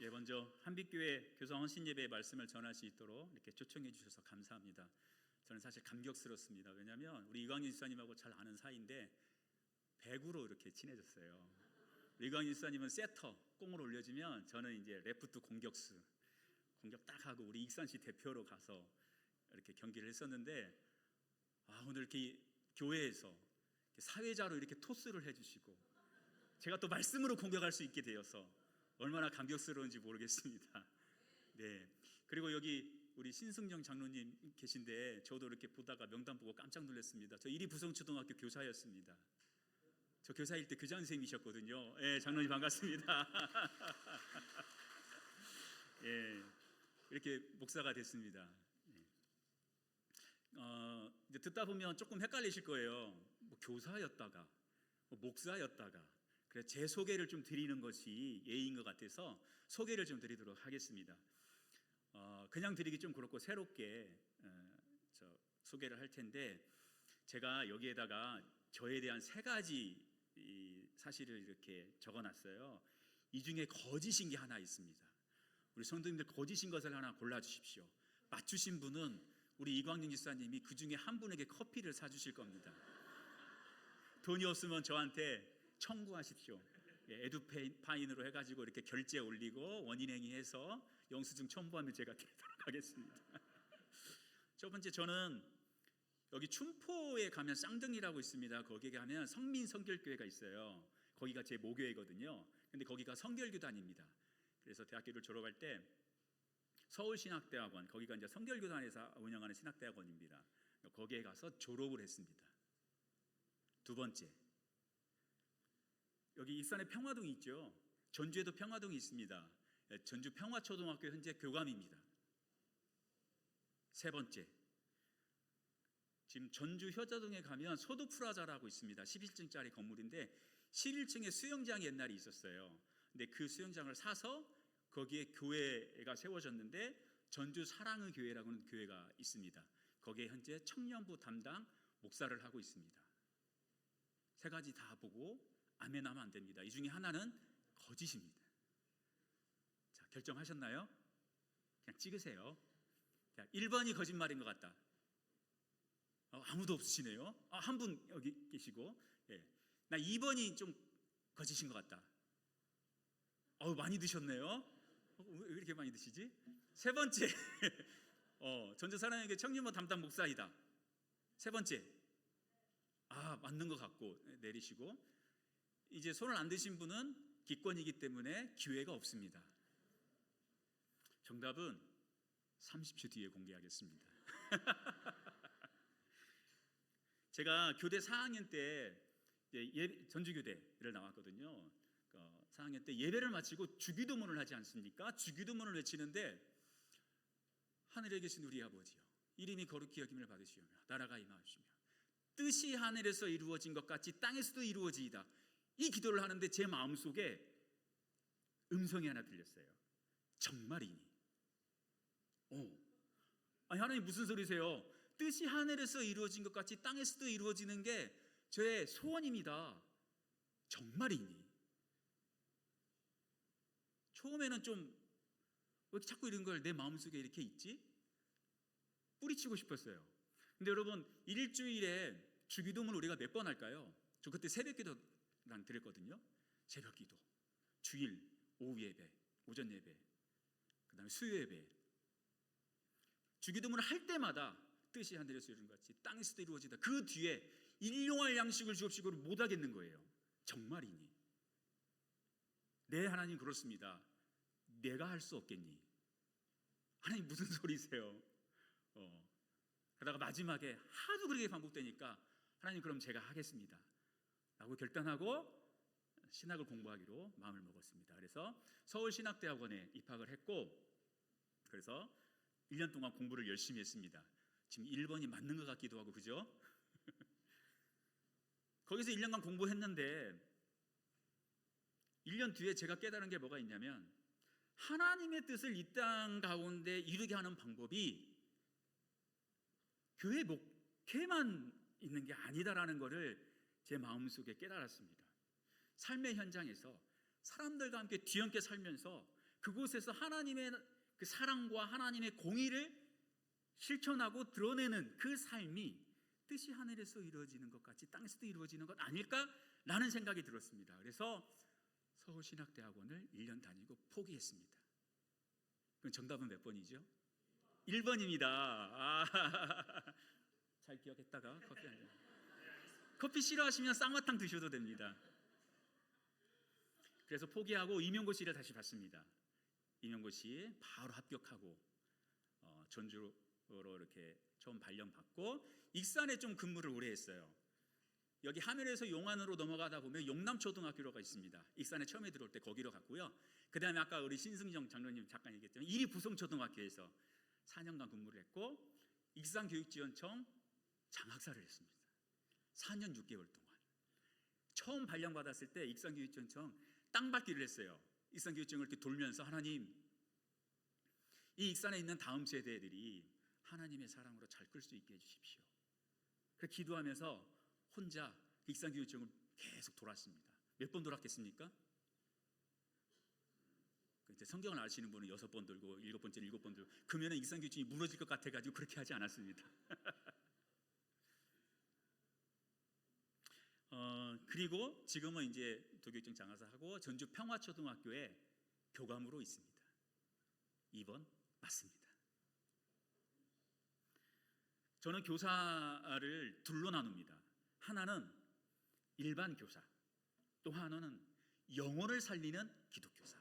먼저 한빛교회 교성 헌신예배의 말씀을 전할 수 있도록 이렇게 초청해 주셔서 감사합니다. 저는 사실 감격스럽습니다. 왜냐하면 우리 이광인 집사님하고 잘 아는 사이인데 배구로 이렇게 친해졌어요. 이광인 집사님은 세터 공을 올려주면 저는 이제 레프트 공격수, 공격 딱 하고 우리 익산시 대표로 가서 이렇게 경기를 했었는데, 오늘 이렇게 교회에서 이렇게 사회자로 이렇게 토스를 해주시고 제가 또 말씀으로 공격할 수 있게 되어서 얼마나 감격스러운지 모르겠습니다. 네. 그리고 여기 우리 신승정 장로님 계신데 저도 이렇게 보다가 명단 보고 깜짝 놀랐습니다. 저 이리부성초등학교 교사였습니다. 저 교사일 때 교장 선생님이셨거든요. 예, 장로님 반갑습니다. 예, 이렇게 목사가 됐습니다. 이제 듣다 보면 조금 헷갈리실 거예요. 뭐 교사였다가 뭐 목사였다가. 그래서 제 소개를 좀 드리는 것이 예의인 것 같아서 소개를 좀 드리도록 하겠습니다. 그냥 드리기 좀 그렇고 새롭게 소개를 할 텐데, 제가 여기에다가 저에 대한 3가지 사실을 이렇게 적어놨어요. 이 중에 거짓인 게 하나 있습니다. 우리 성도님들 거짓인 것을 하나 골라주십시오. 맞추신 분은 우리 이광윤 집사님이 그 중에 한 분에게 커피를 사주실 겁니다. 돈이 없으면 저한테 청구하십시오. 에듀파인으로 해가지고 이렇게 결제 올리고 원인행위해서 영수증 첨부하면 제가 드리도록 하겠습니다. 첫 번째, 저는 여기 춘포에 가면 쌍등이라고 있습니다. 거기에 가면 성민성결교회가 있어요. 거기가 제 모교회거든요. 근데 거기가 성결교단입니다. 그래서 대학교를 졸업할 때 서울신학대학원, 거기가 이제 성결교단에서 운영하는 신학대학원입니다. 거기에 가서 졸업을 했습니다. 두 번째, 여기 익산에 평화동이 있죠. 전주에도 평화동이 있습니다. 전주 평화초등학교 현재 교감입니다. 세 번째, 지금 전주 효자동에 가면 소도프라자라고 있습니다. 11층짜리 건물인데 11층에 수영장이 옛날에 있었어요. 근데 그 수영장을 사서 거기에 교회가 세워졌는데 전주 사랑의 교회라고는 교회가 있습니다. 거기에 현재 청년부 담당 목사를 하고 있습니다. 3가지 다 보고 아멘하면 안 됩니다. 이 중에 하나는 거짓입니다. 자, 결정하셨나요? 그냥 찍으세요. 1번이 거짓말인 것 같다. 아무도 없으시네요. 한 분 여기 계시고, 나 2번이 좀 거짓인 것 같다. 많이 드셨네요. 왜 이렇게 많이 드시지? 세 번째, 전주 사랑에게 청년부 담당 목사이다. 세 번째, 맞는 것 같고 내리시고, 이제 손을 안 드신 분은 기권이기 때문에 기회가 없습니다. 정답은 30초 뒤에 공개하겠습니다. 제가 교대 4학년 때 전주교대를 나왔거든요. 4학년 때 예배를 마치고 주기도문을 하지 않습니까? 주기도문을 외치는데, 하늘에 계신 우리 아버지여, 이름이 거룩히 여김을 받으시오며 나라가 임하시며 뜻이 하늘에서 이루어진 것 같이 땅에서도 이루어지이다. 이 기도를 하는데 제 마음속에 음성이 하나 들렸어요. 정말이니? 하나님 무슨 소리세요? 뜻이 하늘에서 이루어진 것 같이 땅에서도 이루어지는 게 저의 소원입니다. 정말이니? 처음에는 좀 왜 자꾸 이런 걸 내 마음속에 이렇게 있지? 뿌리치고 싶었어요. 근데 여러분, 일주일에 주기도문 우리가 몇 번 할까요? 저 그때 새벽기도 난 드렸거든요. 새벽기도, 주일 오후 예배, 오전 예배, 그 다음에 수요 예배. 주기도문을 할 때마다 뜻이 하늘에서 이루어진 것 같이 땅에서도 이루어지다. 그 뒤에 일용할 양식을 주옵시고를 못 하겠는 거예요. 정말이니? 네, 하나님 그렇습니다. 내가 할 수 없겠니? 하나님 무슨 소리세요? 그러다가 마지막에 하도 그렇게 반복되니까, 하나님 그럼 제가 하겠습니다 라고 결단하고 신학을 공부하기로 마음을 먹었습니다. 그래서 서울신학대학원에 입학을 했고, 그래서 1년 동안 공부를 열심히 했습니다. 지금 1번이 맞는 것 같기도 하고, 그죠? 거기서 1년간 공부했는데 1년 뒤에 제가 깨달은 게 뭐가 있냐면, 하나님의 뜻을 이 땅 가운데 이루게 하는 방법이 교회 목회만 있는 게 아니다라는 것을 제 마음속에 깨달았습니다. 삶의 현장에서 사람들과 함께 뒤엉켜 살면서 그곳에서 하나님의 그 사랑과 하나님의 공의를 실천하고 드러내는 그 삶이 뜻이 하늘에서 이루어지는 것 같이 땅에서도 이루어지는 것 아닐까라는 생각이 들었습니다. 그래서 서울신학대학원을 1년 다니고 포기했습니다. 그럼 정답은 몇 번이죠? 1번입니다. 잘 기억했다가 커피 한 잔. 커피 싫어하시면 쌍화탕 드셔도 됩니다. 그래서 포기하고 임용고시를 다시 봤습니다. 임용고시 바로 합격하고 전주로 이렇게 처음 발령받고 익산에 좀 근무를 오래 했어요. 여기 하늘에서 용안으로 넘어가다 보면 용남초등학교가 있습니다. 익산에 처음에 들어올 때 거기로 갔고요. 그 다음에 아까 우리 신승정 장로님 잠깐 얘기했지만 이리부성초등학교에서 4년간 근무를 했고 익산교육지원청 장학사를 했습니다. 4년 6개월 동안. 처음 발령받았을 때 익산교육지원청 땅밟기를 했어요. 익산교육청을 이렇게 돌면서 하나님, 이 익산에 있는 다음 세대들이 하나님의 사랑으로 잘 끌 수 있게 해주십시오. 그래서 기도하면서 혼자 익산교육청을 계속 돌았습니다. 몇 번 돌았겠습니까? 이제 성경을 아시는 분은 6번 돌고 7번째는 7번 돌고 그러면 익산교육청이 무너질 것 같아가지고 그렇게 하지 않았습니다. 그리고 지금은 이제 도교육청 장하사하고 전주 평화초등학교에 교감으로 있습니다. 2번 맞습니다. 저는 교사를 둘로 나눕니다. 하나는 일반 교사, 또 하나는 영혼을 살리는 기독교사.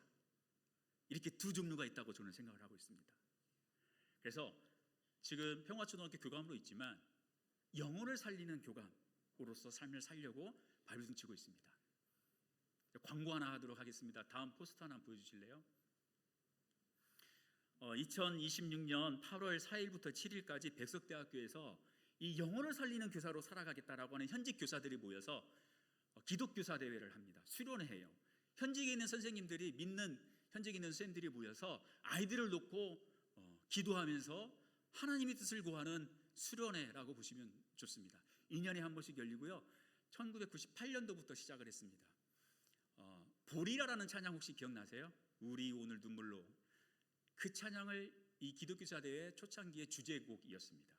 이렇게 두 종류가 있다고 저는 생각을 하고 있습니다. 그래서 지금 평화초등학교 교감으로 있지만 영혼을 살리는 교감으로서 삶을 살려고 발버둥치고 있습니다. 광고 하나 하도록 하겠습니다. 다음 포스터 하나 보여주실래요? 2026년 8월 4일부터 7일까지 백석대학교에서 이 영혼을 살리는 교사로 살아가겠다라고 하는 현직 교사들이 모여서 기독교사 대회를 합니다. 수련회예요. 현직에 있는 선생님들이 믿는 현직에 있는 선생님들이 모여서 아이들을 놓고 기도하면서 하나님의 뜻을 구하는 수련회라고 보시면 좋습니다. 2년에 한 번씩 열리고요. 1998년도부터 시작을 했습니다. 보리라라는 찬양 혹시 기억나세요? 우리 오늘 눈물로. 그 찬양을 이 기독교사 대회 초창기의 주제곡이었습니다.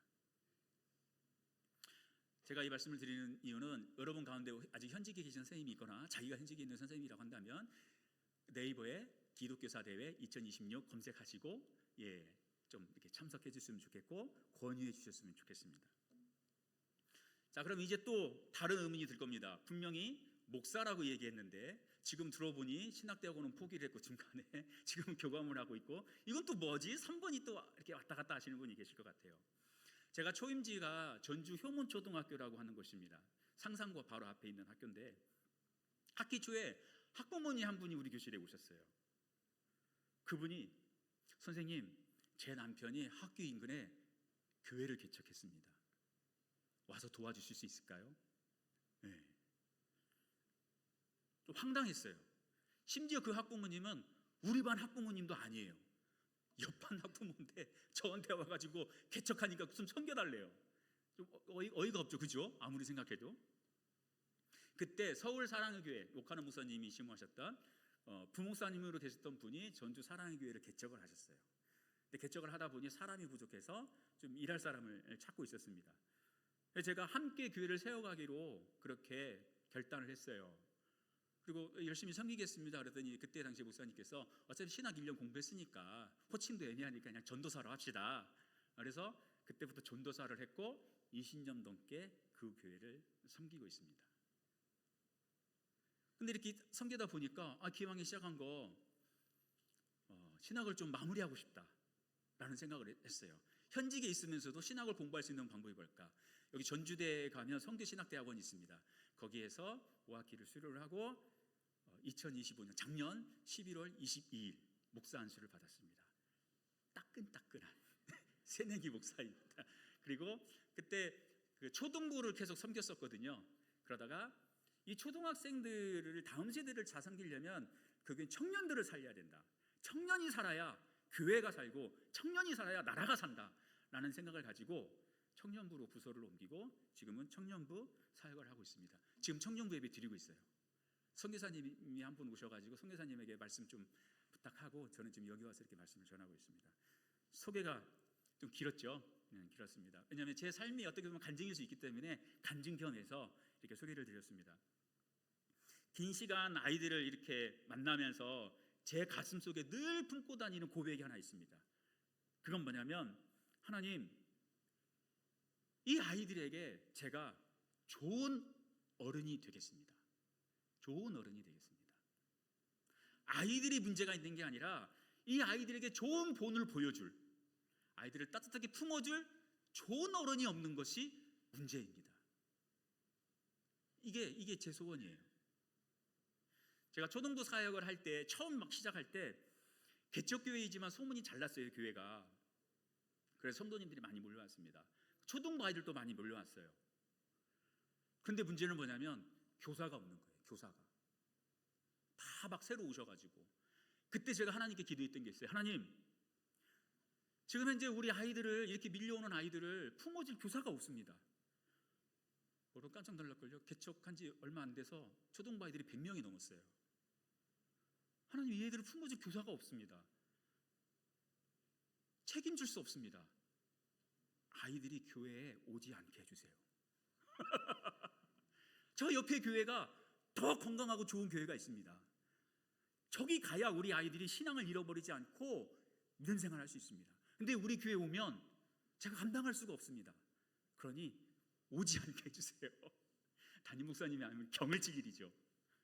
제가 이 말씀을 드리는 이유는 여러분 가운데 아직 현직에 계신 선생님이 있거나 자기가 현직에 있는 선생님이라고 한다면 네이버에 기독교사 대회 2026 검색하시고 좀 이렇게 참석해 주셨으면 좋겠고 권유해 주셨으면 좋겠습니다. 자, 그럼 이제 또 다른 의문이 들 겁니다. 분명히 목사라고 얘기했는데 지금 들어보니 신학대학원은 포기를 했고 중간에 지금 교감을 하고 있고 이건 또 뭐지? 3번이 또 이렇게 왔다 갔다 하시는 분이 계실 것 같아요. 제가 초임지가 전주 효문초등학교라고 하는 곳입니다. 상상고 바로 앞에 있는 학교인데 학기 초에 학부모님 한 분이 우리 교실에 오셨어요. 그분이 선생님, 제 남편이 학교 인근에 교회를 개척했습니다. 와서 도와주실 수 있을까요? 네. 좀 황당했어요. 심지어 그 학부모님은 우리 반 학부모님도 아니에요. 옆반 학부모인데 저한테 와가지고 개척하니까 무슨 섬겨달래요. 좀 어이가 없죠, 그죠? 아무리 생각해도. 그때 서울 사랑의 교회 옥하는 목사님이 심호하셨던 부목사님으로 되셨던 분이 전주 사랑의 교회를 개척을 하셨어요. 근데 개척을 하다 보니 사람이 부족해서 좀 일할 사람을 찾고 있었습니다. 그래서 제가 함께 교회를 세워가기로 그렇게 결단을 했어요. 그리고 열심히 섬기겠습니다. 그랬더니 그때 당시 목사님께서 어차피 신학 1년 공부했으니까 호칭도 애매하니까 그냥 전도사로 합시다. 그래서 그때부터 전도사를 했고 20년 넘게 그 교회를 섬기고 있습니다. 근데 이렇게 섬기다 보니까 기왕에 시작한 거 신학을 좀 마무리하고 싶다라는 생각을 했어요. 현직에 있으면서도 신학을 공부할 수 있는 방법이 뭘까? 여기 전주대에 가면 성교신학대학원이 있습니다. 거기에서 5학기를 수료를 하고 2025년 작년 11월 22일 목사 안수를 받았습니다. 따끈따끈한 새내기 목사입니다. 그리고 그때 그 초등부를 계속 섬겼었거든요. 그러다가 이 초등학생들을 다음 세대를 잘 섬기려면 그게 청년들을 살려야 된다. 청년이 살아야 교회가 살고 청년이 살아야 나라가 산다라는 생각을 가지고 청년부로 부서를 옮기고 지금은 청년부 사역을 하고 있습니다. 지금 청년부 예배 드리고 있어요. 선교사님이 한 분 오셔가지고 선교사님에게 말씀 좀 부탁하고 저는 지금 여기 와서 이렇게 말씀을 전하고 있습니다. 소개가 좀 길었죠? 길었습니다. 왜냐하면 제 삶이 어떻게 보면 간증일 수 있기 때문에 간증 겸해서 이렇게 소개를 드렸습니다. 긴 시간 아이들을 이렇게 만나면서 제 가슴 속에 늘 품고 다니는 고백이 하나 있습니다. 그건 뭐냐면, 하나님, 이 아이들에게 제가 좋은 어른이 되겠습니다. 좋은 어른이 되겠습니다. 아이들이 문제가 있는 게 아니라 이 아이들에게 좋은 본을 보여줄, 아이들을 따뜻하게 품어줄 좋은 어른이 없는 것이 문제입니다. 이게 제 소원이에요. 제가 초등부 사역을 할 때, 처음 막 시작할 때 개척교회이지만 소문이 잘 났어요, 교회가. 그래서 성도님들이 많이 몰려왔습니다. 초등부 아이들도 많이 몰려왔어요. 그런데 문제는 뭐냐면 교사가 없는 거예요. 교사가 다 막 새로 오셔가지고, 그때 제가 하나님께 기도했던 게 있어요. 하나님, 지금 현재 우리 아이들을, 이렇게 밀려오는 아이들을 품어줄 교사가 없습니다. 여러분 깜짝 놀랄걸요. 개척한 지 얼마 안 돼서 초등부 아이들이 100명이 넘었어요. 하나님, 이 애들을 품어줄 교사가 없습니다. 책임질 수 없습니다. 아이들이 교회에 오지 않게 해주세요. 저 옆에 교회가 더 건강하고 좋은 교회가 있습니다. 저기 가야 우리 아이들이 신앙을 잃어버리지 않고 믿음 생활할 수 있습니다. 근데 우리 교회 오면 제가 감당할 수가 없습니다. 그러니 오지 않게 해주세요. 담임 목사님이 아니면 경을칠 일이죠.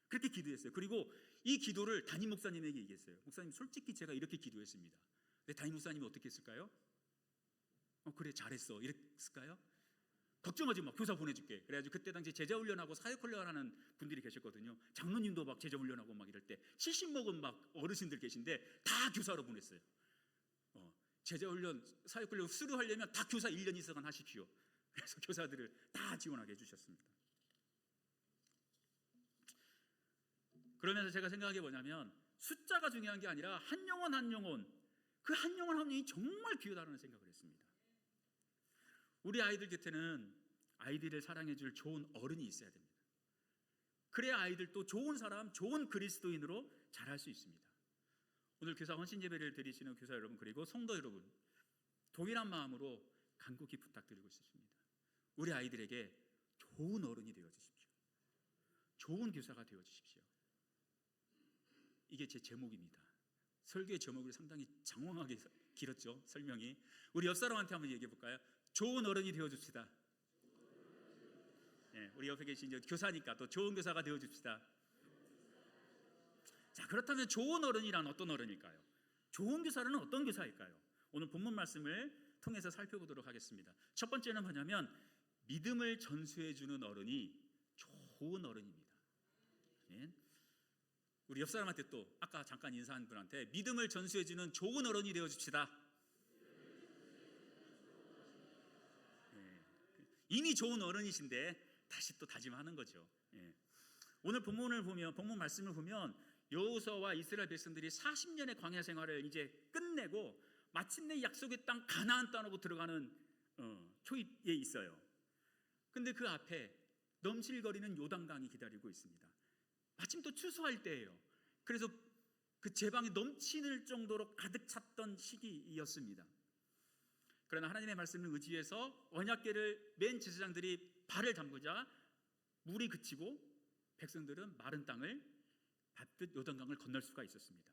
그렇게 기도했어요. 그리고 이 기도를 담임 목사님에게 얘기했어요. 목사님, 솔직히 제가 이렇게 기도했습니다. 근데 담임 목사님이 어떻게 했을까요? 그래, 잘했어, 이랬을까요? 걱정하지 마, 교사 보내줄게. 그래가지고 그때 당시 제자훈련하고 사역훈련 하는 분들이 계셨거든요. 장로님도 막 제자훈련하고 막 이럴 때 70 먹은 막 어르신들 계신데 다 교사로 보냈어요. 제자훈련, 사역훈련 수료하려면 다 교사 1년 이상은 하십시오. 그래서 교사들을 다 지원하게 해주셨습니다. 그러면서 제가 생각한 게 뭐냐면, 숫자가 중요한 게 아니라 한 영혼 한 영혼, 그 한 영혼 한 영혼이 정말 귀하다는 생각을 했습니다. 우리 아이들 곁에는 아이들을 사랑해줄 좋은 어른이 있어야 됩니다. 그래야 아이들도 좋은 사람, 좋은 그리스도인으로 자랄 수 있습니다. 오늘 교사 헌신 예배를 드리시는 교사 여러분, 그리고 성도 여러분, 동일한 마음으로 간곡히 부탁드리고 싶습니다. 우리 아이들에게 좋은 어른이 되어주십시오. 좋은 교사가 되어주십시오. 이게 제 제목입니다. 설교의 제목이 상당히 장황하게 길었죠, 설명이. 우리 옆 사람한테 한번 얘기해 볼까요? 좋은 어른이 되어줍시다. 네, 우리 옆에 계신 교사니까 또 좋은 교사가 되어줍시다. 자, 그렇다면 좋은 어른이란 어떤 어른일까요? 좋은 교사는 어떤 교사일까요? 오늘 본문 말씀을 통해서 살펴보도록 하겠습니다. 첫 번째는 뭐냐면, 믿음을 전수해주는 어른이 좋은 어른입니다. 네. 우리 옆 사람한테, 또 아까 잠깐 인사한 분한테 믿음을 전수해주는 좋은 어른이 되어줍시다. 네. 이미 좋은 어른이신데 다시 또 다짐하는 거죠. 네. 오늘 본문 말씀을 보면 여호수아와 이스라엘 백성들이 40년의 광야 생활을 이제 끝내고 마침내 약속의 땅 가나안 땅으로 들어가는 초입에 있어요. 근데 그 앞에 넘실거리는 요단강이 기다리고 있습니다. 마침 또 추수할 때예요. 그래서 그 제방이 넘치는 정도로 가득 찼던 시기였습니다. 그러나 하나님의 말씀을 의지해서 언약궤를 맨 제사장들이 발을 담그자 물이 그치고 백성들은 마른 땅을 밟듯 요단강을 건널 수가 있었습니다.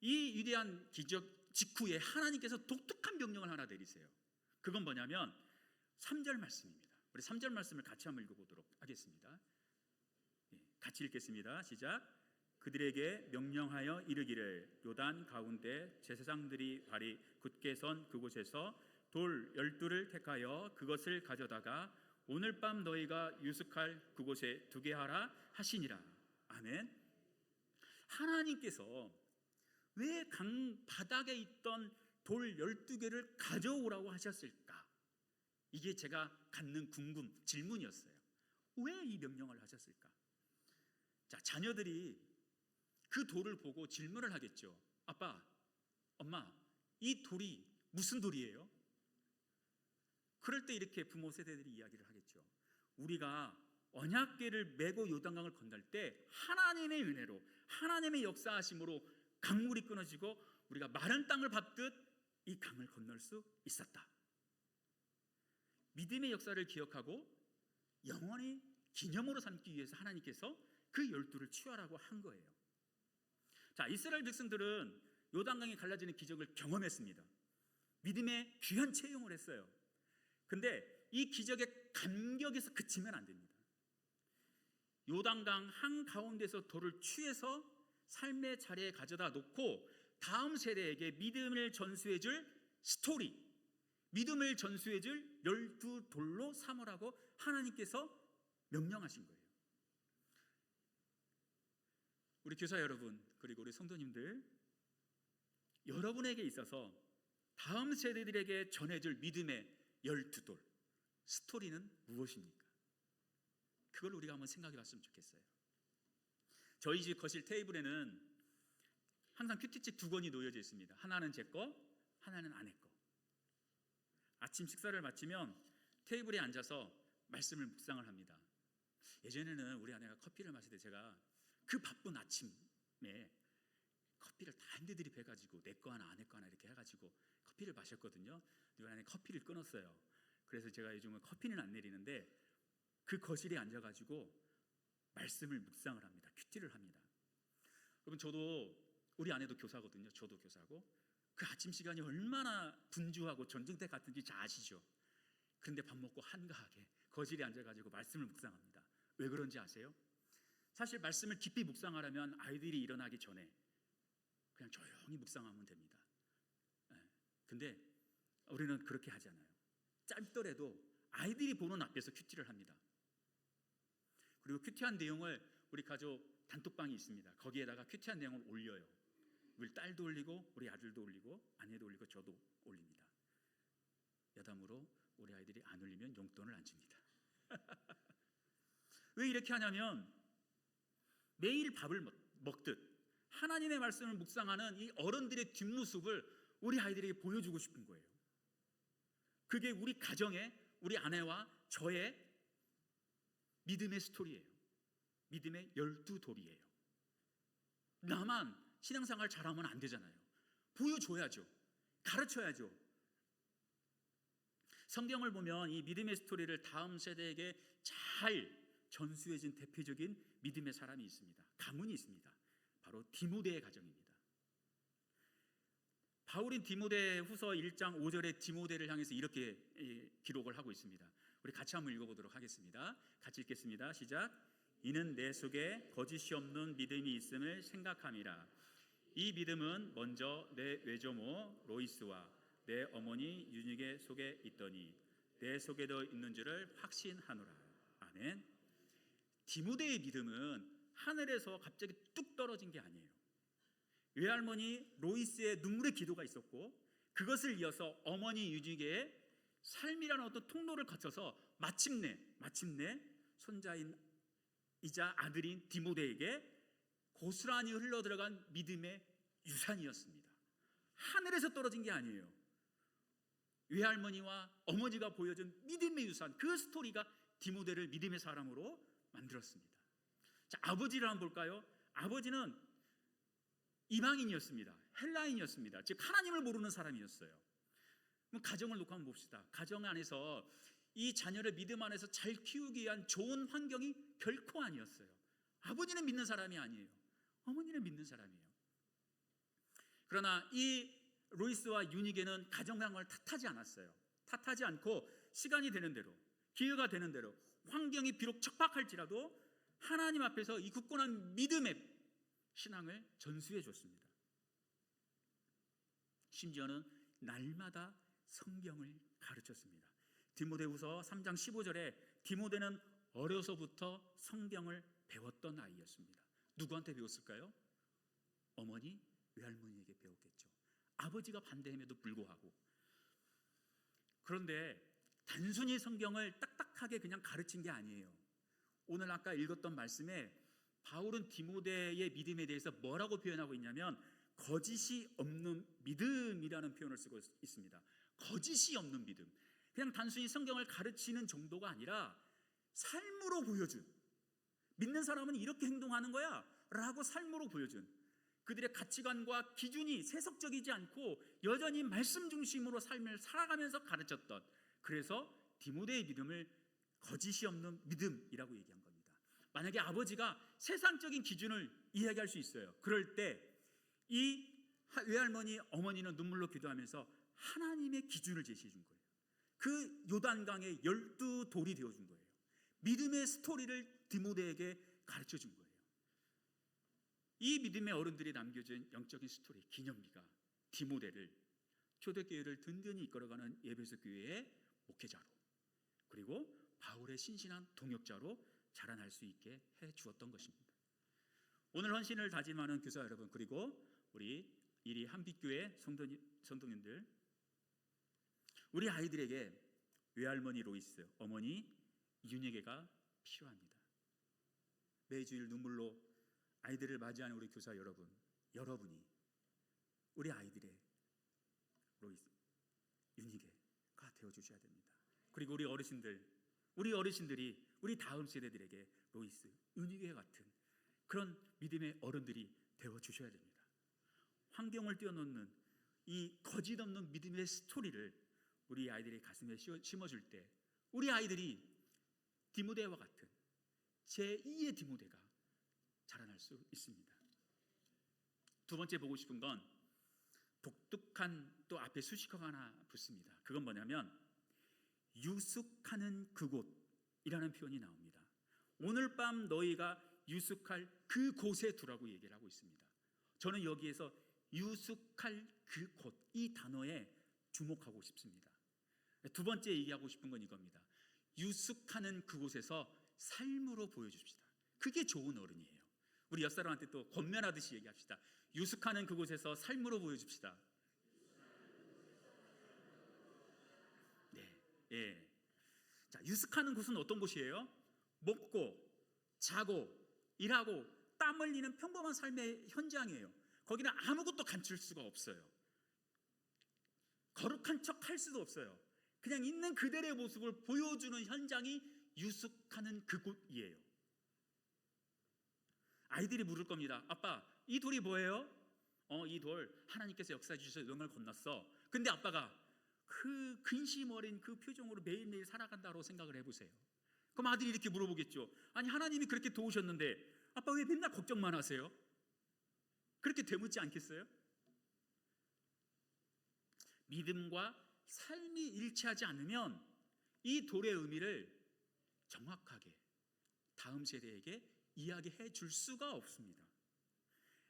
이 위대한 기적 직후에 하나님께서 독특한 명령을 하나 내리세요. 그건 뭐냐면 3절 말씀입니다. 우리 3절 말씀을 같이 한번 읽어보도록 하겠습니다. 같이 읽겠습니다. 시작. 그들에게 명령하여 이르기를, 요단 가운데 제사장들이 발이 굳게 선 그곳에서 돌 12를 택하여 그것을 가져다가 오늘 밤 너희가 유숙할 그곳에 두게 하라 하시니라. 아멘. 하나님께서 왜 강 바닥에 있던 돌 12개를 가져오라고 하셨을까? 이게 제가 갖는 질문이었어요. 왜 이 명령을 하셨을까? 자, 자녀들이 그 돌을 보고 질문을 하겠죠. 아빠, 엄마, 이 돌이 무슨 돌이에요? 그럴 때 이렇게 부모 세대들이 이야기를 하겠죠. 우리가 언약궤를 메고 요단강을 건널 때 하나님의 은혜로, 하나님의 역사하심으로 강물이 끊어지고 우리가 마른 땅을 밟듯 이 강을 건널 수 있었다. 믿음의 역사를 기억하고 영원히 기념으로 삼기 위해서 하나님께서 그 12를 취하라고 한 거예요. 자, 이스라엘 백성들은 요단강이 갈라지는 기적을 경험했습니다. 믿음의 귀한 체험을 했어요. 근데 이 기적의 감격에서 그치면 안 됩니다. 요단강 한가운데서 돌을 취해서 삶의 자리에 가져다 놓고 다음 세대에게 믿음을 전수해줄 스토리, 믿음을 전수해줄 12돌로 삼으라고 하나님께서 명령하신 거예요. 우리 교사 여러분, 그리고 우리 성도님들, 여러분에게 있어서 다음 세대들에게 전해줄 믿음의 12돌 스토리는 무엇입니까? 그걸 우리가 한번 생각해 봤으면 좋겠어요. 저희 집 거실 테이블에는 항상 큐티책 2권이 놓여져 있습니다. 하나는 제 거, 하나는 아내 거. 아침 식사를 마치면 테이블에 앉아서 말씀을 묵상을 합니다. 예전에는 우리 아내가 커피를 마실 때 제가 그 바쁜 아침에 커피를 다 핸드드립 해가지고 내 거 하나 아내 거 하나 이렇게 해가지고 커피를 마셨거든요. 우리 아내 커피를 끊었어요. 그래서 제가 요즘은 커피는 안 내리는데 그 거실에 앉아가지고 말씀을 묵상을 합니다. 큐티를 합니다. 여러분, 저도, 우리 아내도 교사거든요. 저도 교사고, 그 아침 시간이 얼마나 분주하고 전쟁터 같은지 잘 아시죠? 그런데 밥 먹고 한가하게 거실에 앉아가지고 말씀을 묵상합니다. 왜 그런지 아세요? 사실 말씀을 깊이 묵상하려면 아이들이 일어나기 전에 그냥 조용히 묵상하면 됩니다. 근데 우리는 그렇게 하지 않아요. 짧더라도 아이들이 보는 앞에서 큐티를 합니다. 그리고 큐티한 내용을 우리 가족 단톡방이 있습니다. 거기에다가 큐티한 내용을 올려요. 우리 딸도 올리고 우리 아들도 올리고 아내도 올리고 저도 올립니다. 여담으로 우리 아이들이 안 올리면 용돈을 안 줍니다. 왜 이렇게 하냐면 매일 밥을 먹듯 하나님의 말씀을 묵상하는 이 어른들의 뒷모습을 우리 아이들에게 보여주고 싶은 거예요. 그게 우리 가정의, 우리 아내와 저의 믿음의 스토리예요. 믿음의 12돌이에요. 나만 신앙생활 잘하면 안 되잖아요. 보여줘야죠. 가르쳐야죠. 성경을 보면 이 믿음의 스토리를 다음 세대에게 잘 전수해준 대표적인 믿음의 사람이 있습니다. 가문이 있습니다. 바로 디모데의 가정입니다. 바울인 디모데 후서 1장 5절에 디모데를 향해서 이렇게 기록을 하고 있습니다. 우리 같이 한번 읽어보도록 하겠습니다. 같이 읽겠습니다. 시작. 이는 내 속에 거짓이 없는 믿음이 있음을 생각함이라. 이 믿음은 먼저 내 외조모 로이스와 내 어머니 유니게 속에 있더니 내 속에도 있는 줄을 확신하노라. 아멘. 디모데의 믿음은 하늘에서 갑자기 뚝 떨어진 게 아니에요. 외할머니 로이스의 눈물의 기도가 있었고, 그것을 이어서 어머니 유니게의 삶이라는 어떤 통로를 거쳐서 마침내 손자인 이자 아들인 디모데에게 고스란히 흘러들어간 믿음의 유산이었습니다. 하늘에서 떨어진 게 아니에요. 외할머니와 어머니가 보여준 믿음의 유산, 그 스토리가 디모데를 믿음의 사람으로 만들었습니다. 자, 아버지를 한번 볼까요? 아버지는 이방인이었습니다. 헬라인이었습니다. 즉 하나님을 모르는 사람이었어요. 그럼 가정을 놓고 한번 봅시다. 가정 안에서 이 자녀를 믿음 안에서 잘 키우기 위한 좋은 환경이 결코 아니었어요. 아버지는 믿는 사람이 아니에요. 어머니는 믿는 사람이에요. 그러나 이 로이스와 유니게는 가정생활을 탓하지 않았어요. 탓하지 않고 시간이 되는 대로, 기회가 되는 대로, 환경이 비록 척박할지라도 하나님 앞에서 이 굳건한 믿음의 신앙을 전수해 줬습니다. 심지어는 날마다 성경을 가르쳤습니다. 디모데후서 3장 15절에 디모데는 어려서부터 성경을 배웠던 아이였습니다. 누구한테 배웠을까요? 어머니, 외할머니에게 배웠겠죠. 아버지가 반대함에도 불구하고. 그런데 단순히 성경을 딱딱하게 그냥 가르친 게 아니에요. 오늘 아까 읽었던 말씀에 바울은 디모데의 믿음에 대해서 뭐라고 표현하고 있냐면 거짓이 없는 믿음이라는 표현을 쓰고 있습니다. 거짓이 없는 믿음. 그냥 단순히 성경을 가르치는 정도가 아니라 삶으로 보여준, 믿는 사람은 이렇게 행동하는 거야 라고 삶으로 보여준 그들의 가치관과 기준이 세속적이지 않고 여전히 말씀 중심으로 삶을 살아가면서 가르쳤던, 그래서 디모데의 믿음을 거짓이 없는 믿음이라고 얘기한 겁니다. 만약에 아버지가 세상적인 기준을 이야기할 수 있어요. 그럴 때 이 외할머니, 어머니는 눈물로 기도하면서 하나님의 기준을 제시해 준 거예요. 그 요단강의 12돌이 되어준 거예요. 믿음의 스토리를 디모데에게 가르쳐 준 거예요. 이 믿음의 어른들이 남겨준 영적인 스토리, 기념비가 디모데를 초대교회를 든든히 이끌어가는 에베소 교회의 목회자로, 그리고 바울의 신실한 동역자로 자라날 수 있게 해 주었던 것입니다. 오늘 헌신을 다짐하는 교사 여러분, 그리고 우리 이리 한빛교회 성도님들, 우리 아이들에게 외할머니 로이스, 어머니 윤예계가 필요합니다. 매주일 눈물로 아이들을 맞이하는 우리 교사 여러분, 여러분이 우리 아이들의 로이스, 윤예계가 되어주셔야 됩니다. 그리고 우리 어르신들이 우리 다음 세대들에게 로이스, 윤예계 같은 그런 믿음의 어른들이 되어주셔야 됩니다. 환경을 뛰어넘는 이 거짓 없는 믿음의 스토리를 우리 아이들의 가슴에 심어줄 때 우리 아이들이 디모데와 같은 제2의 디모데가 자라날 수 있습니다. 두 번째 보고 싶은 건 독특한 또 앞에 수식어가 하나 붙습니다. 그건 뭐냐면 유숙하는 그곳이라는 표현이 나옵니다. 오늘 밤 너희가 유숙할 그곳에 두라고 얘기를 하고 있습니다. 저는 여기에서 유숙할 그곳, 이 단어에 주목하고 싶습니다. 두 번째 얘기하고 싶은 건 이겁니다. 유숙하는 그곳에서 삶으로 보여줍시다. 그게 좋은 어른이에요. 우리 옆사람한테 또 권면하듯이 얘기합시다. 유숙하는 그곳에서 삶으로 보여줍시다. 네, 예. 자, 유숙하는 곳은 어떤 곳이에요? 먹고, 자고, 일하고, 땀 흘리는 평범한 삶의 현장이에요. 거기는 아무것도 감출 수가 없어요. 거룩한 척 할 수도 없어요. 그냥 있는 그대로의 모습을 보여주는 현장이 유숙하는 그곳이에요. 아이들이 물을 겁니다. 아빠, 이 돌이 뭐예요? 이 돌 하나님께서 역사해 주셔서 영을 건넜어. 근데 아빠가 그 근심 어린 그 표정으로 매일매일 살아간다고 생각을 해보세요. 그럼 아들이 이렇게 물어보겠죠. 아니, 하나님이 그렇게 도우셨는데 아빠 왜 맨날 걱정만 하세요? 그렇게 되묻지 않겠어요? 믿음과 삶이 일치하지 않으면 이 돌의 의미를 정확하게 다음 세대에게 이야기해 줄 수가 없습니다.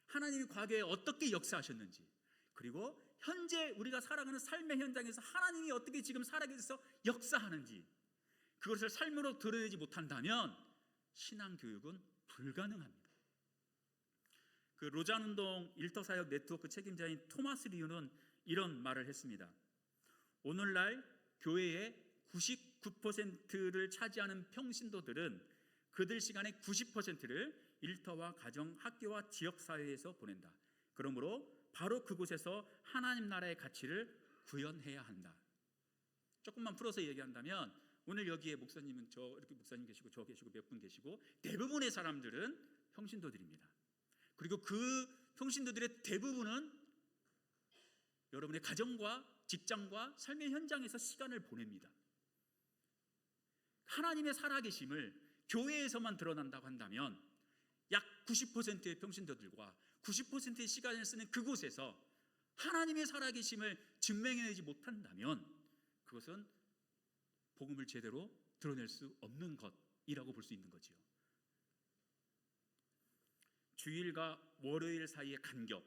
하나님이 과거에 어떻게 역사하셨는지, 그리고 현재 우리가 살아가는 삶의 현장에서 하나님이 어떻게 지금 살아계셔서 역사하는지, 그것을 삶으로 드러내지 못한다면 신앙교육은 불가능합니다. 그 로잔운동 일터사역 네트워크 책임자인 토마스 리우는 이런 말을 했습니다. 오늘날 교회의 99%를 차지하는 평신도들은 그들 시간의 90%를 일터와 가정, 학교와 지역사회에서 보낸다. 그러므로 바로 그곳에서 하나님 나라의 가치를 구현해야 한다. 조금만 풀어서 얘기한다면 오늘 여기에 목사님은 이렇게 목사님 계시고 저 계시고 몇 분 계시고 대부분의 사람들은 평신도들입니다. 그리고 그 평신도들의 대부분은 여러분의 가정과 직장과 삶의 현장에서 시간을 보냅니다. 하나님의 살아계심을 교회에서만 드러난다고 한다면 약 90%의 평신도들과 90%의 시간을 쓰는 그곳에서 하나님의 살아계심을 증명해내지 못한다면 그것은 복음을 제대로 드러낼 수 없는 것이라고 볼 수 있는 거지요. 주일과 월요일 사이의 간격,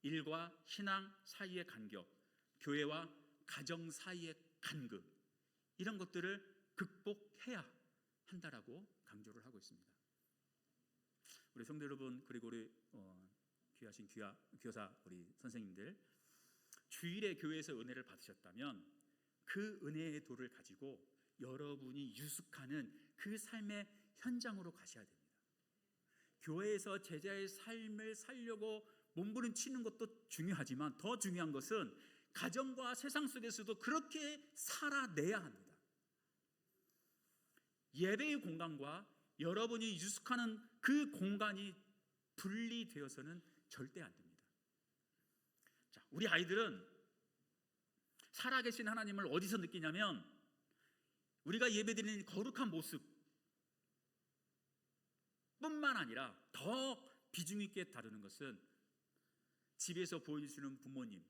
일과 신앙 사이의 간격, 교회와 가정 사이의 간극, 이런 것들을 극복해야 한다라고 강조를 하고 있습니다. 우리 성도 여러분, 그리고 우리 귀하신 교사 우리 선생님들, 주일에 교회에서 은혜를 받으셨다면 그 은혜의 돌을 가지고 여러분이 유숙하는 그 삶의 현장으로 가셔야 됩니다. 교회에서 제자의 삶을 살려고 몸부림치는 것도 중요하지만 더 중요한 것은 가정과 세상 속에서도 그렇게 살아내야 합니다. 예배의 공간과 여러분이 유숙하는 그 공간이 분리되어서는 절대 안 됩니다. 자, 우리 아이들은 살아계신 하나님을 어디서 느끼냐면 우리가 예배드리는 거룩한 모습 뿐만 아니라 더 비중 있게 다루는 것은 집에서 보여주시는 부모님,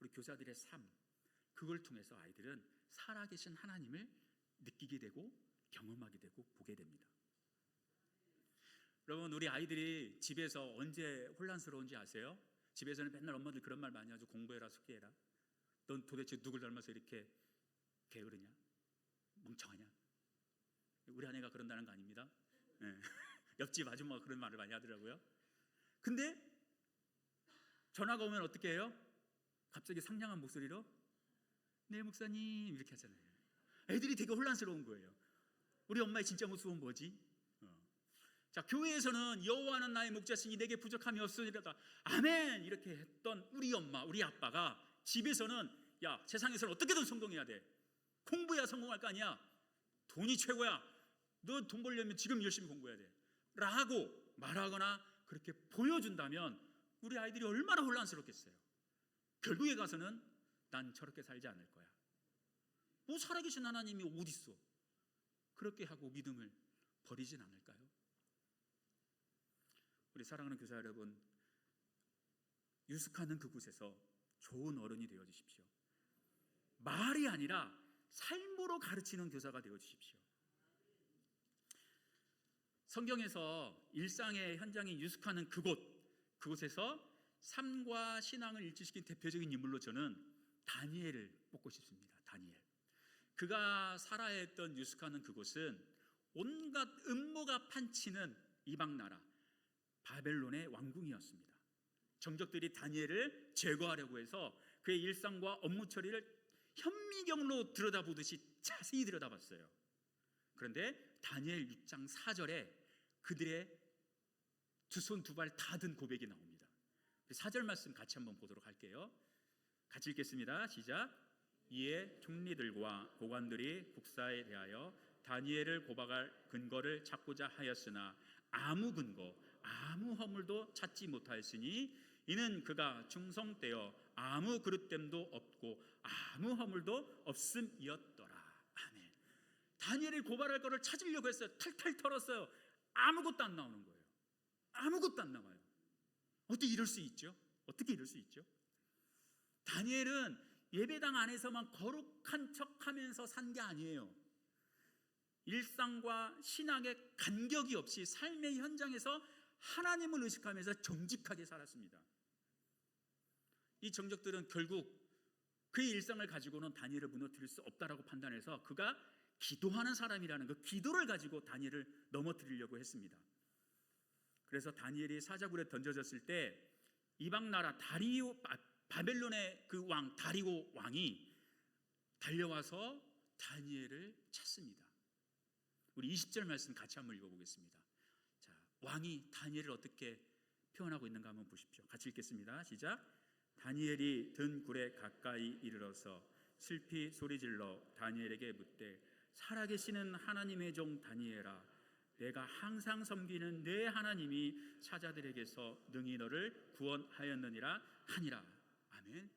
우리 교사들의 삶, 그걸 통해서 아이들은 살아계신 하나님을 느끼게 되고 경험하게 되고 보게 됩니다. 여러분, 우리 아이들이 집에서 언제 혼란스러운지 아세요? 집에서는 맨날 엄마들 그런 말 많이 하죠. 공부해라, 숙제해라. 넌 도대체 누굴 닮아서 이렇게 게으르냐? 멍청하냐? 우리 아내가 그런다는 거 아닙니다. 네. 옆집 아줌마가 그런 말을 많이 하더라고요. 근데 전화가 오면 어떻게 해요? 갑자기 상냥한 목소리로 네 목사님 이렇게 하잖아요. 애들이 되게 혼란스러운 거예요. 우리 엄마의 진짜 모습은 뭐지? 자, 교회에서는 여호와는 나의 목자시니 내게 부족함이 없으리로다 아멘 이렇게 했던 우리 엄마, 우리 아빠가 집에서는 야, 세상에서는 어떻게든 성공해야 돼. 공부해야 성공할 거 아니야. 돈이 최고야. 너 돈 벌려면 지금 열심히 공부해야 돼 라고 말하거나 그렇게 보여준다면 우리 아이들이 얼마나 혼란스럽겠어요. 결국에 가서는 난 저렇게 살지 않을 거야. 뭐 살아계신 하나님이 어디 있어? 그렇게 하고 믿음을 버리진 않을까요? 우리 사랑하는 교사 여러분, 유숙하는 그곳에서 좋은 어른이 되어 주십시오. 말이 아니라 삶으로 가르치는 교사가 되어 주십시오. 성경에서 일상의 현장에 유숙하는 그곳에서 삶과 신앙을 일치시킨 대표적인 인물로 저는 다니엘을 뽑고 싶습니다. 다니엘. 그가 살아야 했던 유숙하는 그곳은 온갖 음모가 판치는 이방 나라 바벨론의 왕궁이었습니다. 정적들이 다니엘을 제거하려고 해서 그의 일상과 업무 처리를 현미경으로 들여다보듯이 자세히 들여다봤어요. 그런데 다니엘 6장 4절에 그들의 두 손 두 발 다 든 고백이 나옵니다. 4절 말씀 같이 한번 보도록 할게요. 같이 읽겠습니다. 시작. 이에 총리들과 고관들이 국사에 대하여 다니엘을 고발할 근거를 찾고자 하였으나 아무 근거, 아무 허물도 찾지 못하였으니 이는 그가 충성되어 아무 그릇됨도 없고 아무 허물도 없음이었더라. 아멘. 다니엘을 고발할 거를 찾으려고 했어요. 탈탈 털었어요. 아무것도 안 나오는 거예요. 아무것도 안 나와요. 어떻게 이럴 수 있죠? 어떻게 이럴 수 있죠? 다니엘은 예배당 안에서만 거룩한 척하면서 산 게 아니에요. 일상과 신앙의 간격이 없이 삶의 현장에서 하나님을 의식하면서 정직하게 살았습니다. 이 정적들은 결국 그의 일상을 가지고는 다니엘을 무너뜨릴 수 없다라고 판단해서 그가 기도하는 사람이라는 그 기도를 가지고 다니엘을 넘어뜨리려고 했습니다. 그래서 다니엘이 사자굴에 던져졌을 때 이방 나라 바벨론의 그 왕 다리오 왕이 달려와서 다니엘을 찾습니다. 우리 20절 말씀 같이 한번 읽어보겠습니다. 자, 왕이 다니엘을 어떻게 표현하고 있는가 한번 보십시오. 같이 읽겠습니다. 시작. 다니엘이 든 굴에 가까이 이르러서 슬피 소리질러 다니엘에게 묻되 살아계시는 하나님의 종 다니엘아, 내가 항상 섬기는 내 하나님이 사자들에게서 능히 너를 구원하였느니라 하니라. 아멘.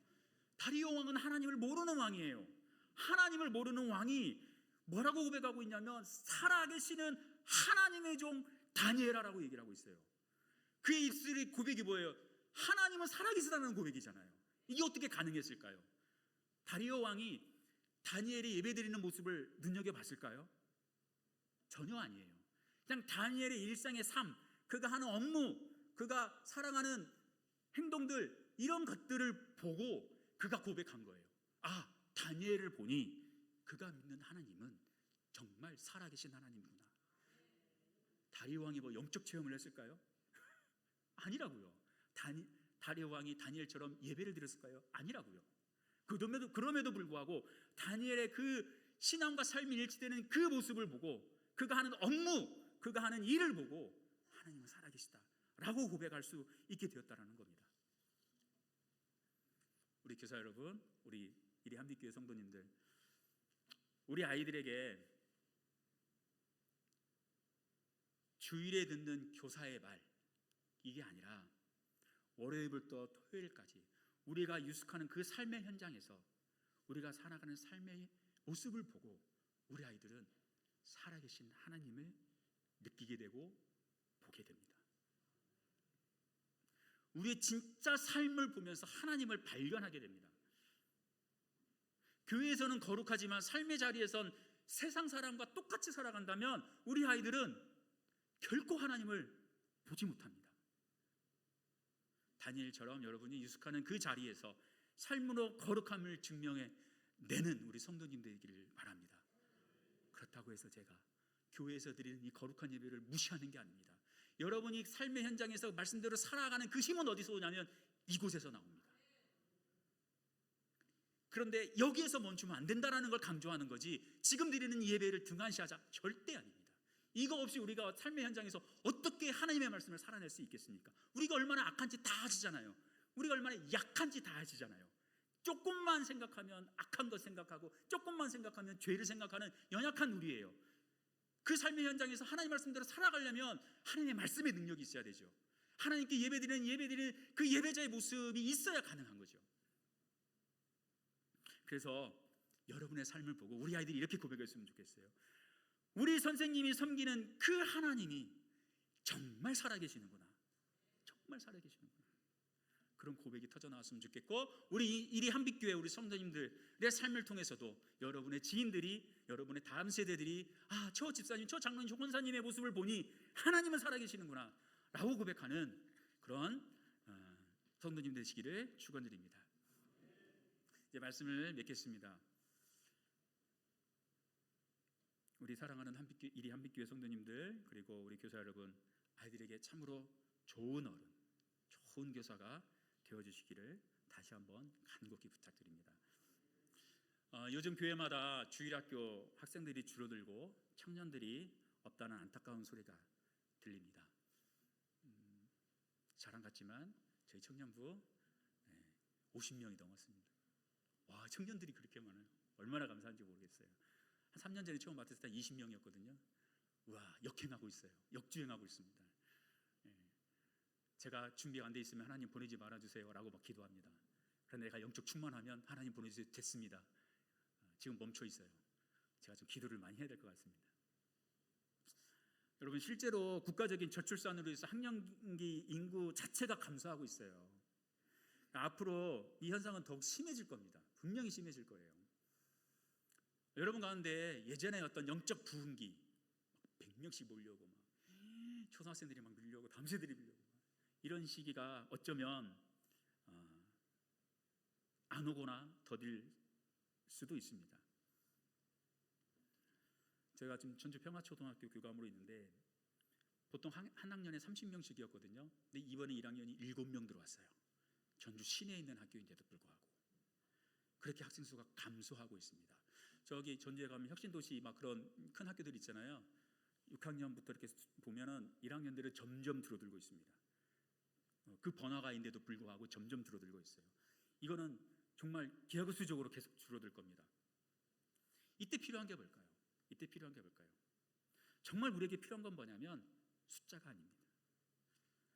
다리오 왕은 하나님을 모르는 왕이에요. 하나님을 모르는 왕이 뭐라고 고백하고 있냐면 살아계시는 하나님의 종 다니엘아라고 얘기를 하고 있어요. 그의 입술의 고백이 뭐예요? 하나님은 살아계시다는 고백이잖아요. 이게 어떻게 가능했을까요? 다리오 왕이 다니엘이 예배드리는 모습을 눈여겨봤을까요? 전혀 아니에요. 그냥 다니엘의 일상의 삶, 그가 하는 업무, 그가 살아가는 행동들, 이런 것들을 보고 그가 고백한 거예요. 아, 다니엘을 보니 그가 믿는 하나님은 정말 살아계신 하나님이구나. 다리오 왕이 뭐 영적 체험을 했을까요? 아니라고요. 다리오 왕이 다니엘처럼 예배를 드렸을까요? 아니라고요. 그럼에도 불구하고 다니엘의 그 신앙과 삶이 일치되는 그 모습을 보고 그가 하는 업무, 그가 하는 일을 보고 하나님은 살아계시다라고 고백할 수 있게 되었다는 겁니다. 우리 교사 여러분, 우리 이리 한빛교회 성도님들, 우리 아이들에게 주일에 듣는 교사의 말, 이게 아니라 월요일부터 토요일까지 우리가 유숙하는 그 삶의 현장에서 우리가 살아가는 삶의 모습을 보고 우리 아이들은 살아계신 하나님을 느끼게 되고 보게 됩니다. 우리의 진짜 삶을 보면서 하나님을 발견하게 됩니다. 교회에서는 거룩하지만 삶의 자리에선 세상 사람과 똑같이 살아간다면 우리 아이들은 결코 하나님을 보지 못합니다. 다니엘처럼 여러분이 유숙하는 그 자리에서 삶으로 거룩함을 증명해 내는 우리 성도님들 되기를 바랍니다. 그렇다고 해서 제가 교회에서 드리는 이 거룩한 예배를 무시하는 게 아닙니다. 여러분이 삶의 현장에서 말씀대로 살아가는 그 힘은 어디서 오냐면 이곳에서 나옵니다. 그런데 여기에서 멈추면 안 된다는 걸 강조하는 거지, 지금 드리는 예배를 등한시하자, 절대 아닙니다. 이거 없이 우리가 삶의 현장에서 어떻게 하나님의 말씀을 살아낼 수 있겠습니까? 우리가 얼마나 악한지 다 아시잖아요. 우리가 얼마나 약한지 다 아시잖아요. 조금만 생각하면 악한 것 생각하고 조금만 생각하면 죄를 생각하는 연약한 우리예요. 그 삶의 현장에서 하나님 말씀대로 살아가려면 하나님의 말씀의 능력이 있어야 되죠. 하나님께 예배드리는 그 예배자의 모습이 있어야 가능한 거죠. 그래서 여러분의 삶을 보고 우리 아이들이 이렇게 고백했으면 좋겠어요. 우리 선생님이 섬기는 그 하나님이 정말 살아계시는구나. 정말 살아계시는구나. 그런 고백이 터져나왔으면 좋겠고, 우리 이리 한빛교회 우리 성도님들의 삶을 통해서도 여러분의 지인들이, 여러분의 다음 세대들이 저 집사님, 저 장로님, 저 권사님의 모습을 보니 하나님은 살아계시는구나 라고 고백하는 그런 성도님 되시기를 축원드립니다. 이제 말씀을 맺겠습니다. 우리 사랑하는 이리 한빛교회 성도님들, 그리고 우리 교사 여러분, 아이들에게 참으로 좋은 어른, 좋은 교사가 되어주시기를 다시 한번 간곡히 부탁드립니다. 요즘 교회마다 주일학교 학생들이 줄어들고 청년들이 없다는 안타까운 소리가 들립니다. 자랑 같지만 저희 청년부 50명이 넘었습니다. 와, 청년들이 그렇게 많아요. 얼마나 감사한지 모르겠어요. 한 3년 전에 처음 맡았을 때 20명이었거든요. 와, 역행하고 있어요. 역주행하고 있습니다. 제가 준비가 안 돼 있으면 하나님 보내지 말아주세요 라고 막 기도합니다. 그런데 내가 영적 충만하면 하나님 보내주세요, 됐습니다. 지금 멈춰 있어요. 제가 좀 기도를 많이 해야 될 것 같습니다. 여러분, 실제로 국가적인 저출산으로 해서 학령기 인구 자체가 감소하고 있어요. 앞으로 이 현상은 더욱 심해질 겁니다. 분명히 심해질 거예요. 여러분 가운데 예전에 어떤 영적 부흥기 100명씩 몰려오고 막 초등학생들이 막 밀려오고 담세들이 밀려오고 이런 시기가 어쩌면 안 오거나 더딜 수도 있습니다. 제가 지금 전주 평화초등학교 교감으로 있는데 보통 한 학년에 30명씩이었거든요. 근데 이번에 1학년이 7명 들어왔어요. 전주 시내에 있는 학교인데도 불구하고 그렇게 학생 수가 감소하고 있습니다. 저기 전주에 가면 혁신도시 막 그런 큰 학교들 있잖아요. 6학년부터 이렇게 보면은 1학년들은 점점 줄어들고 있습니다. 그 번화가인데도 불구하고 점점 줄어들고 있어요. 이거는 정말 기하급수적으로 계속 줄어들 겁니다. 이때 필요한 게 뭘까요? 이때 필요한 게 뭘까요? 정말 우리에게 필요한 건 뭐냐면 숫자가 아닙니다.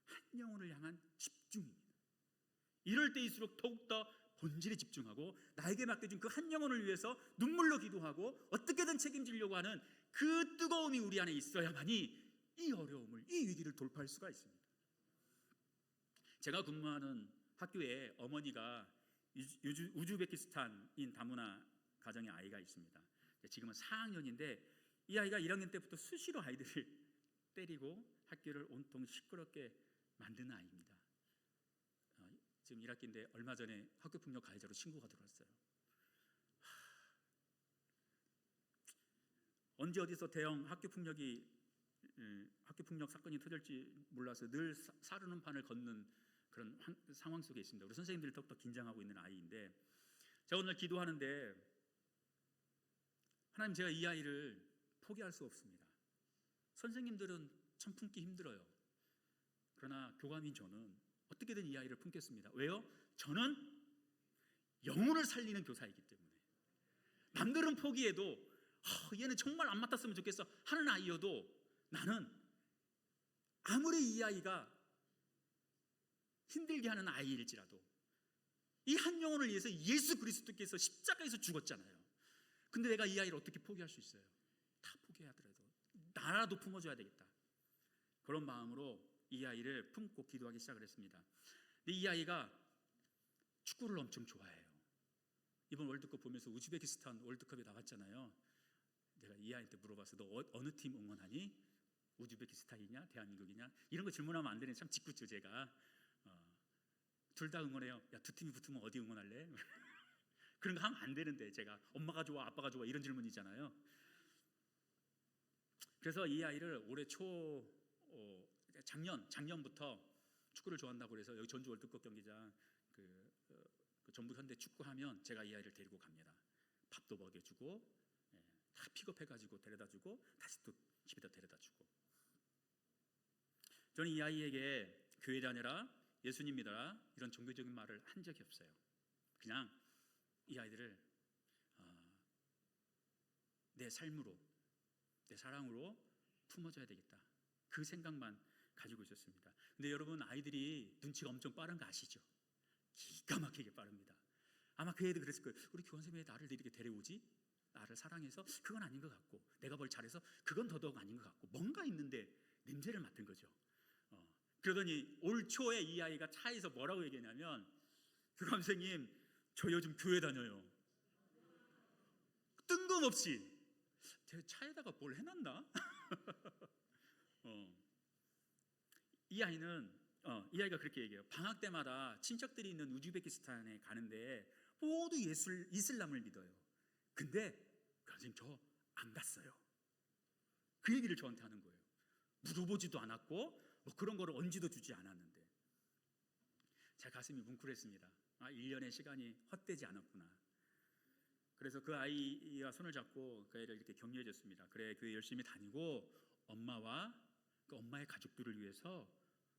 한 영혼을 향한 집중입니다. 이럴 때일수록 더욱더 본질에 집중하고 나에게 맡겨진 그 한 영혼을 위해서 눈물로 기도하고 어떻게든 책임지려고 하는 그 뜨거움이 우리 안에 있어야만이 이 어려움을, 이 위기를 돌파할 수가 있습니다. 제가 근무하는 학교에 어머니가 우즈베키스탄인 다문화 가정의 아이가 있습니다. 지금은 4학년인데 이 아이가 1학년 때부터 수시로 아이들을 때리고 학교를 온통 시끄럽게 만드는 아이입니다. 지금 1학기인데 얼마 전에 학교폭력 가해자로 신고가 들어왔어요. 언제 어디서 대형 학교폭력 사건이 터질지 몰라서 늘 사르는 판을 걷는 그런 상황 속에 있습니다. 우리 선생님들이 더욱더 긴장하고 있는 아이인데 제가 오늘 기도하는데 하나님, 제가 이 아이를 포기할 수 없습니다. 선생님들은 참 품기 힘들어요. 그러나 교감인 저는 어떻게든 이 아이를 품겠습니다. 왜요? 저는 영혼을 살리는 교사이기 때문에. 남들은 포기해도 얘는 정말 안 맡았으면 좋겠어 하는 아이여도 나는 아무리 이 아이가 힘들게 하는 아이일지라도 이 한 영혼을 위해서 예수 그리스도께서 십자가에서 죽었잖아요. 근데 내가 이 아이를 어떻게 포기할 수 있어요? 다 포기하더라도 나라도 품어줘야 되겠다. 그런 마음으로 이 아이를 품고 기도하기 시작을 했습니다. 근데 이 아이가 축구를 엄청 좋아해요. 이번 월드컵 보면서 우즈베키스탄 월드컵에 나갔잖아요. 내가 이 아이한테 물어봤어. 너 어느 팀 응원하니? 우즈베키스탄이냐 대한민국이냐? 이런 거 질문하면 안 되는 참 짓궂죠 제가. 둘 다 응원해요. 야, 두 팀이 붙으면 어디 응원할래? 그런 거 하면 안 되는데 제가 엄마가 좋아 아빠가 좋아 이런 질문이잖아요. 그래서 이 아이를 올해 작년부터 축구를 좋아한다고 그래서 여기 전주 월드컵 경기장 그 전북 현대 축구하면 제가 이 아이를 데리고 갑니다. 밥도 먹여주고 다 픽업해가지고 데려다주고 다시 또 집에다 데려다주고. 저는 이 아이에게 교회 다녀라 예수님 믿어라 이런 종교적인 말을 한 적이 없어요. 그냥 이 아이들을 내 삶으로 내 사랑으로 품어줘야 되겠다 그 생각만 가지고 있었습니다. 근데 여러분 아이들이 눈치가 엄청 빠른 거 아시죠? 기가 막히게 빠릅니다. 아마 그 애도 그랬을 거예요. 우리 교환쌤이 왜 나를 이렇게 데려오지? 나를 사랑해서? 그건 아닌 것 같고 내가 뭘 잘해서? 그건 더더욱 아닌 것 같고 뭔가 있는데 냄새를 맡은 거죠. 그러더니 올 초에 이 아이가 차에서 뭐라고 얘기했냐면 교감생님 저 요즘 교회 다녀요. 뜬금없이 제 차에다가 뭘 해놨나? 이 아이가 그렇게 얘기해요. 방학 때마다 친척들이 있는 우즈베키스탄에 가는데 모두 이슬람을 믿어요. 근데 선생님 저 안 갔어요. 그 얘기를 저한테 하는 거예요. 물어보지도 않았고 뭐 그런 거를 언지도 주지 않았는데 제 가슴이 뭉클했습니다. 1년의 시간이 헛되지 않았구나. 그래서 그 아이와 손을 잡고 그 아이를 이렇게 격려해 줬습니다. 그래 교회 열심히 다니고 엄마와 그 엄마의 가족들을 위해서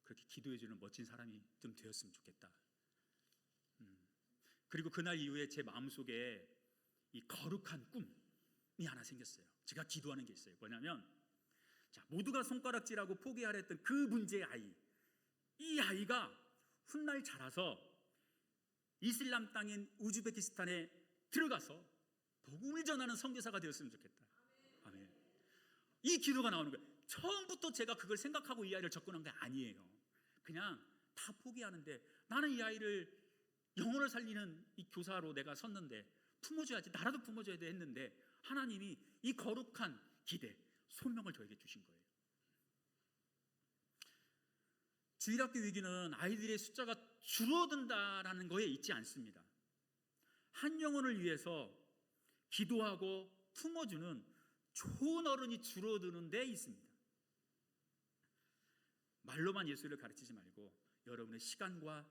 그렇게 기도해 주는 멋진 사람이 좀 되었으면 좋겠다. 그리고 그날 이후에 제 마음속에 이 거룩한 꿈이 하나 생겼어요. 제가 기도하는 게 있어요. 뭐냐면 자, 모두가 손가락질하고 포기하려 했던 그 문제의 아이, 이 아이가 훗날 자라서 이슬람 땅인 우즈베키스탄에 들어가서 복음을 전하는 선교사가 되었으면 좋겠다. 아멘. 이 기도가 나오는 거예요. 처음부터 제가 그걸 생각하고 이 아이를 접근한 게 아니에요. 그냥 다 포기하는데 나는 이 아이를 영혼을 살리는 이 교사로 내가 섰는데 품어줘야지, 나라도 품어줘야 돼 했는데 하나님이 이 거룩한 기대, 소명을 저에게 주신 거예요. 주일학교 위기는 아이들의 숫자가 줄어든다라는 거에 있지 않습니다. 한 영혼을 위해서 기도하고 품어주는 좋은 어른이 줄어드는 데 있습니다. 말로만 예수를 가르치지 말고 여러분의 시간과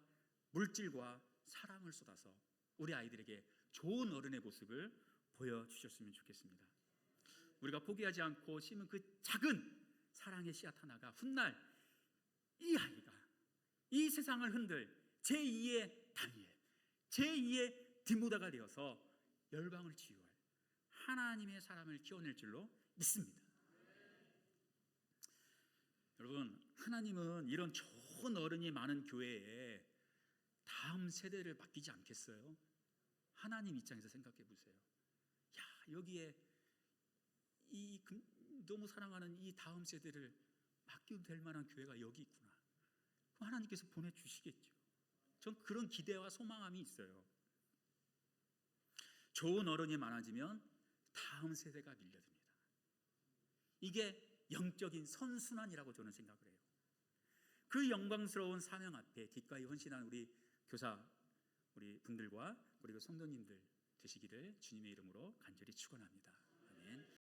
물질과 사랑을 쏟아서 우리 아이들에게 좋은 어른의 모습을 보여주셨으면 좋겠습니다. 우리가 포기하지 않고 심은 그 작은 사랑의 씨앗 하나가 훗날 이 아이가 이 세상을 흔들 제2의 다니엘, 제2의 디모다가 되어서 열방을 치유할 하나님의 사람을 키워낼 줄로 믿습니다. 여러분, 하나님은 이런 좋은 어른이 많은 교회에 다음 세대를 맡기지 않겠어요? 하나님 입장에서 생각해 보세요. 야, 여기에 이 너무 사랑하는 이 다음 세대를 맡겨도 될 만한 교회가 여기 있구나. 그럼 하나님께서 보내주시겠죠. 전 그런 기대와 소망함이 있어요. 좋은 어른이 많아지면 다음 세대가 밀려듭니다. 이게 영적인 선순환이라고 저는 생각을 해요. 그 영광스러운 사명 앞에 기꺼이 헌신한 우리 교사, 우리 분들과 그리고 성도님들 되시기를 주님의 이름으로 간절히 축원합니다. 아멘.